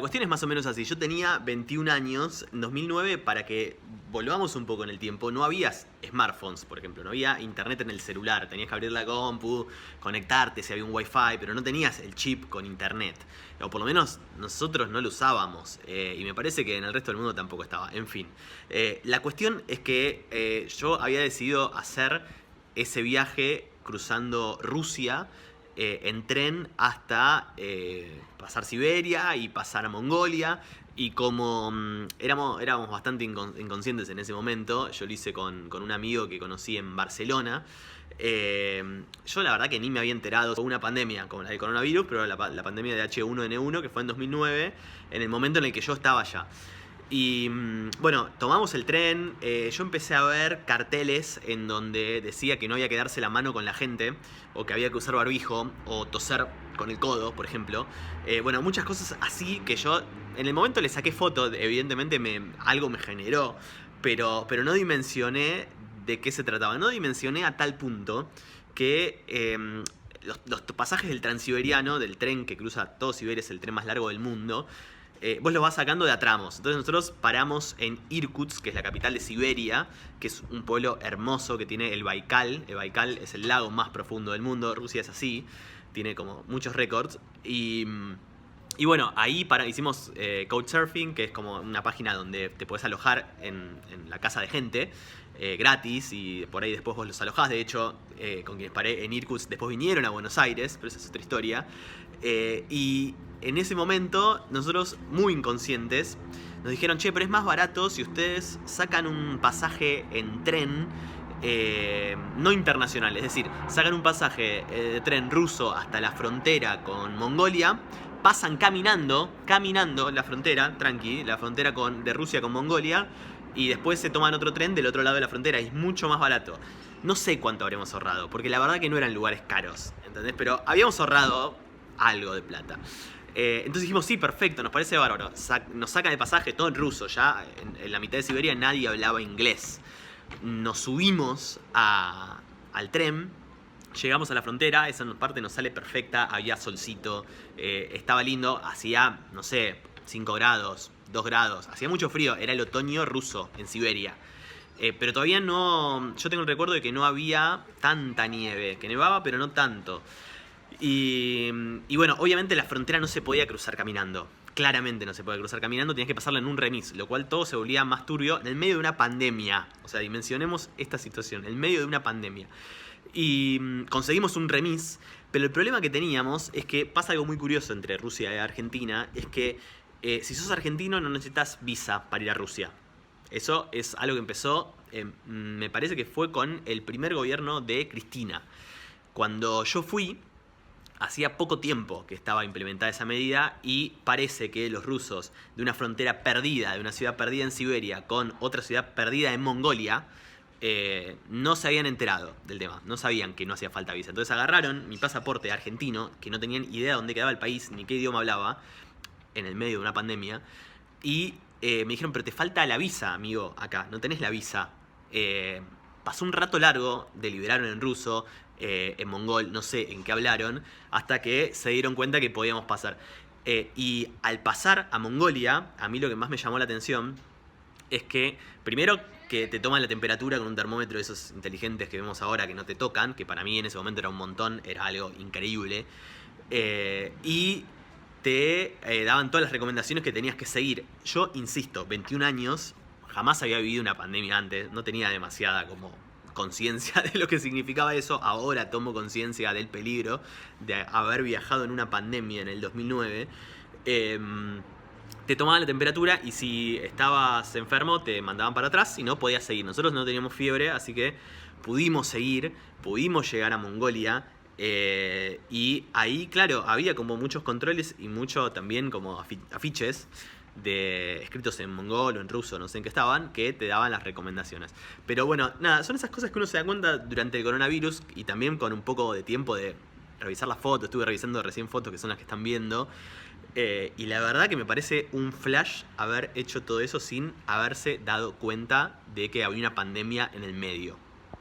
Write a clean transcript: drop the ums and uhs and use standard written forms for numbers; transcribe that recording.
cuestión es más o menos así. Yo tenía 21 años en 2009, para que volvamos un poco en el tiempo. No había smartphones, por ejemplo. No había internet en el celular. Tenías que abrir la compu, conectarte si había un wifi, pero no tenías el chip con internet. O por lo menos nosotros no lo usábamos. Y me parece que en el resto del mundo tampoco estaba. En fin. La cuestión es que yo había decidido hacer ese viaje cruzando Rusia en tren hasta pasar Siberia y pasar a Mongolia. Y como éramos bastante inconscientes en ese momento, yo lo hice con un amigo que conocí en Barcelona. Yo la verdad que ni me había enterado. Fue una pandemia como la del coronavirus, pero la pandemia de H1N1, que fue en 2009, en el momento en el que yo estaba allá. Y bueno, tomamos el tren. Yo empecé a ver carteles en donde decía que no había que darse la mano con la gente, o que había que usar barbijo, o toser con el codo, por ejemplo. Bueno, muchas cosas así que yo en el momento le saqué foto. Evidentemente algo me generó, pero no dimensioné de qué se trataba. No dimensioné a tal punto que los pasajes del Transiberiano, del tren que cruza todo Siberia, es el tren más largo del mundo. Vos los vas sacando de a tramos. Entonces nosotros paramos en Irkutsk, que es la capital de Siberia, que es un pueblo hermoso que tiene el Baikal. El Baikal es el lago más profundo del mundo. Rusia es así, tiene como muchos récords. Y bueno, ahí hicimos Couchsurfing, que es como una página donde te podés alojar en la casa de gente gratis, y por ahí después vos los alojás. De hecho, con quienes paré en Irkutsk después vinieron a Buenos Aires, pero esa es otra historia. Y en ese momento, nosotros, muy inconscientes, nos dijeron: che, pero es más barato si ustedes sacan un pasaje en tren no internacional. Es decir, sacan un pasaje de tren ruso hasta la frontera con Mongolia, pasan caminando la frontera, tranqui, la frontera de Rusia con Mongolia, y después se toman otro tren del otro lado de la frontera. Y es mucho más barato. No sé cuánto habremos ahorrado, porque la verdad que no eran lugares caros, ¿entendés? Pero habíamos ahorrado algo de plata. Entonces dijimos: sí, perfecto, nos parece bárbaro. Nos sacan el pasaje, todo en ruso. Ya en la mitad de Siberia nadie hablaba inglés. Nos subimos al tren, llegamos a la frontera. Esa parte nos sale perfecta. Había solcito, estaba lindo. Hacía, no sé, 5 grados, 2 grados. Hacía mucho frío, era el otoño ruso en Siberia. Pero todavía no. Yo tengo el recuerdo de que no había tanta nieve, que nevaba, pero no tanto. Y bueno, obviamente la frontera no se podía cruzar caminando. Claramente no se podía cruzar caminando, tenías que pasarla en un remis, lo cual todo se volvía más turbio en el medio de una pandemia. O sea, dimensionemos esta situación, en el medio de una pandemia. Y conseguimos un remis, pero el problema que teníamos es que pasa algo muy curioso entre Rusia y Argentina. Es que si sos argentino no necesitas visa para ir a Rusia. Eso es algo que empezó, me parece que fue con el primer gobierno de Cristina. Cuando yo fui, hacía poco tiempo que estaba implementada esa medida, y parece que los rusos, de una frontera perdida, de una ciudad perdida en Siberia con otra ciudad perdida en Mongolia, no se habían enterado del tema, no sabían que no hacía falta visa. Entonces agarraron mi pasaporte argentino, que no tenían idea de dónde quedaba el país ni qué idioma hablaba, en el medio de una pandemia, y me dijeron: pero te falta la visa, amigo, acá, no tenés la visa. Pasó un rato largo, deliberaron en ruso, en mongol, no sé en qué hablaron, hasta que se dieron cuenta que podíamos pasar. Y al pasar a Mongolia, a mí lo que más me llamó la atención es que, primero, que te toman la temperatura con un termómetro de esos inteligentes que vemos ahora, que no te tocan, que para mí en ese momento era un montón, era algo increíble. Y te daban todas las recomendaciones que tenías que seguir. Yo, insisto, 21 años, jamás había vivido una pandemia antes, no tenía demasiada como conciencia de lo que significaba eso. Ahora tomo conciencia del peligro de haber viajado en una pandemia en el 2009. Te tomaban la temperatura y si estabas enfermo te mandaban para atrás y no podías seguir. Nosotros no teníamos fiebre, así que pudimos seguir, pudimos llegar a Mongolia. Y ahí, claro, había como muchos controles y mucho también como afiches escritos en mongol o en ruso, no sé en qué estaban, que te daban las recomendaciones. Pero bueno, nada, son esas cosas que uno se da cuenta durante el coronavirus, y también con un poco de tiempo de revisar las fotos. Estuve revisando recién fotos que son las que están viendo, y la verdad que me parece un flash haber hecho todo eso sin haberse dado cuenta de que había una pandemia en el medio.